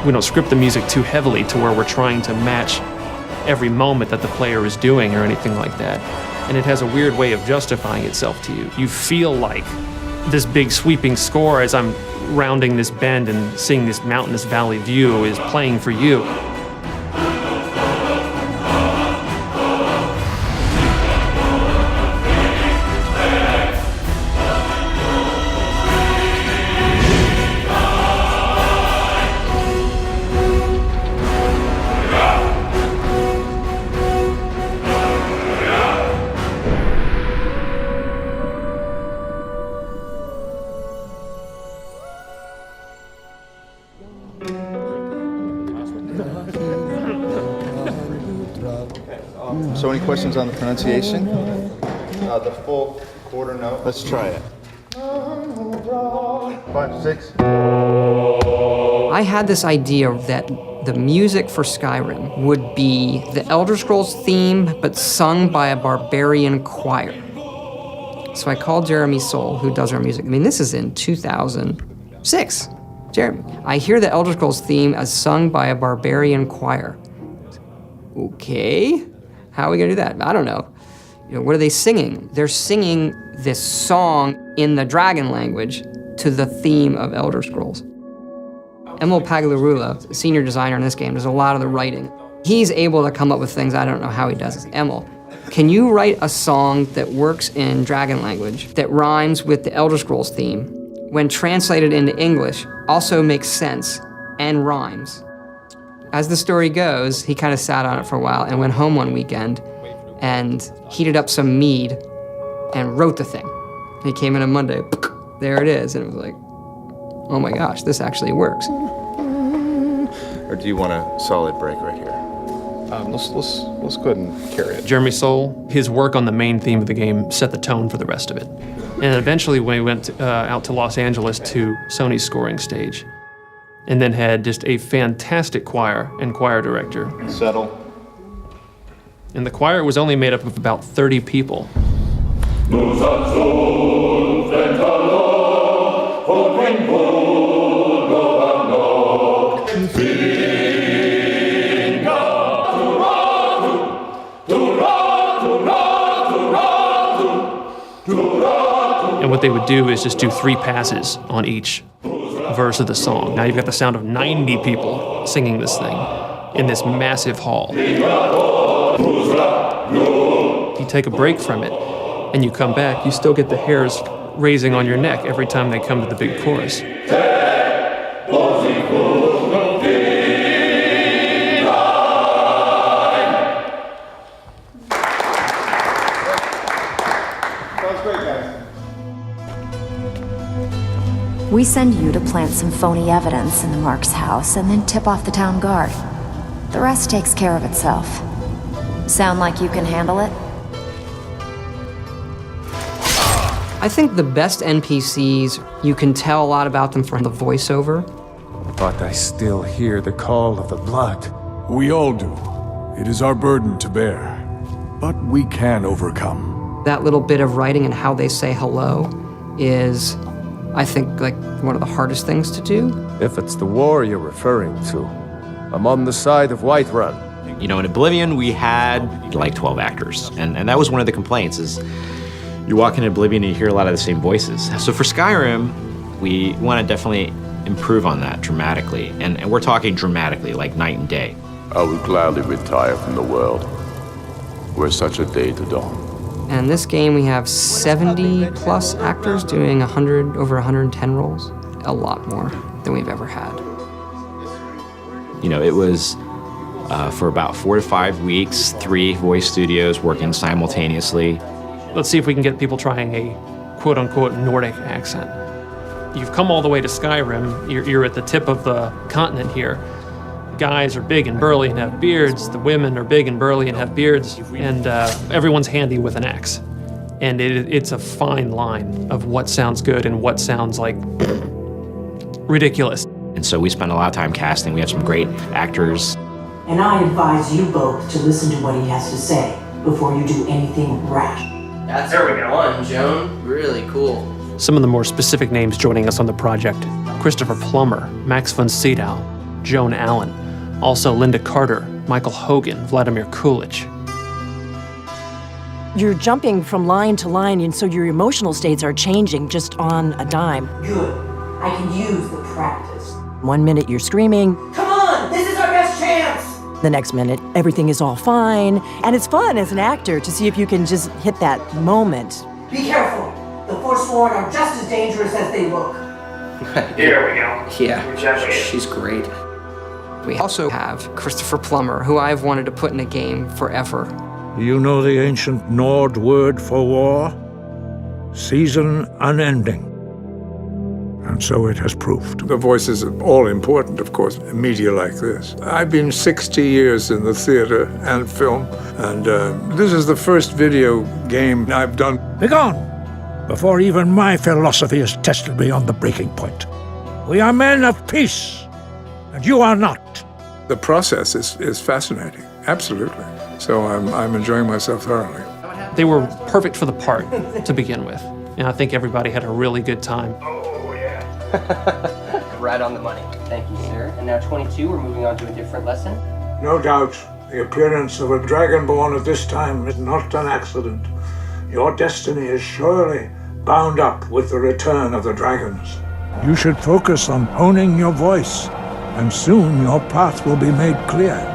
We don't script the music too heavily to where we're trying to match every moment that the player is doing or anything like that. And it has a weird way of justifying itself to you. You feel like this big sweeping score as I'm rounding this bend and seeing this mountainous valley view is playing for you. So any questions on the pronunciation? The full quarter note. Let's try it. 5, 6. I had this idea that the music for Skyrim would be the Elder Scrolls theme, but sung by a barbarian choir. So I called Jeremy Soule, who does our music. I mean, this is in 2006. Jeremy, I hear the Elder Scrolls theme as sung by a barbarian choir. Okay, how are we gonna do that? I don't know. What are they singing? They're singing this song in the dragon language to the theme of Elder Scrolls. Emil Paglarula, senior designer in this game, does a lot of the writing. He's able to come up with things, I don't know how he does this. Emil, can you write a song that works in dragon language that rhymes with the Elder Scrolls theme, when translated into English, also makes sense and rhymes? As the story goes, he kind of sat on it for a while and went home one weekend and heated up some mead and wrote the thing. He came in on Monday, there it is, and it was like, oh my gosh, this actually works. Or do you want a solid break right here? Let's go ahead and carry it. Jeremy Soule, his work on the main theme of the game set the tone for the rest of it. And eventually when we went out to Los Angeles to Sony's scoring stage, and then had just a fantastic choir and choir director. Settle. And the choir was only made up of about 30 people. And what they would do is just do 3 passes on each verse of the song. Now you've got the sound of 90 people singing this thing in this massive hall. You take a break from it and you come back, you still get the hairs raising on your neck every time they come to the big chorus. We send you to plant some phony evidence in the Mark's house and then tip off the town guard. The rest takes care of itself. Sound like you can handle it? I think the best NPCs, you can tell a lot about them from the voiceover. But I still hear the call of the blood. We all do. It is our burden to bear. But we can overcome. That little bit of writing and how they say hello is, I think, like one of the hardest things to do. If it's the war you're referring to, I'm on the side of Whiterun. You know, in Oblivion, we had like 12 actors, and that was one of the complaints, is you walk into Oblivion and you hear a lot of the same voices. So for Skyrim, we want to definitely improve on that dramatically, and we're talking dramatically, like night and day. I would gladly retire from the world were such a day to dawn. And this game, we have 70 plus actors doing over 110 roles. A lot more than we've ever had. You know, it was for about 4 to 5 weeks, 3 voice studios working simultaneously. Let's see if we can get people trying a quote-unquote Nordic accent. You've come all the way to Skyrim, you're at the tip of the continent here. The guys are big and burly and have beards, the women are big and burly and have beards, and everyone's handy with an axe. And it's a fine line of what sounds good and what sounds like ridiculous. And so we spent a lot of time casting. We have some great actors. And I advise you both to listen to what he has to say before you do anything rash. That's fun, Joan. Really cool. Some of the more specific names joining us on the project: Christopher Plummer, Max von Sydow, Joan Allen. Also Linda Carter, Michael Hogan, Vladimir Coolidge. You're jumping from line to line, and so your emotional states are changing just on a dime. Good. I can use the practice. 1 minute you're screaming. Come on! This is our best chance! The next minute, everything is all fine. And it's fun as an actor to see if you can just hit that moment. Be careful. The Forsworn are just as dangerous as they look. Here we go. Yeah, she's great. We also have Christopher Plummer, who I've wanted to put in a game forever. You know the ancient Nord word for war? Season unending. And so it has proved. The voice is all important, of course, in media like this. I've been 60 years in the theater and film, and this is the first video game I've done. Begone, before even my philosophy is tested beyond the breaking point. We are men of peace, and you are not. The process is fascinating, absolutely. So I'm enjoying myself thoroughly. They were perfect for the part to begin with. And I think everybody had a really good time. Oh, yeah. Right on the money. Thank you, sir. And now 22, we're moving on to a different lesson. No doubt, the appearance of a dragonborn at this time is not an accident. Your destiny is surely bound up with the return of the dragons. You should focus on honing your voice, and soon your path will be made clear.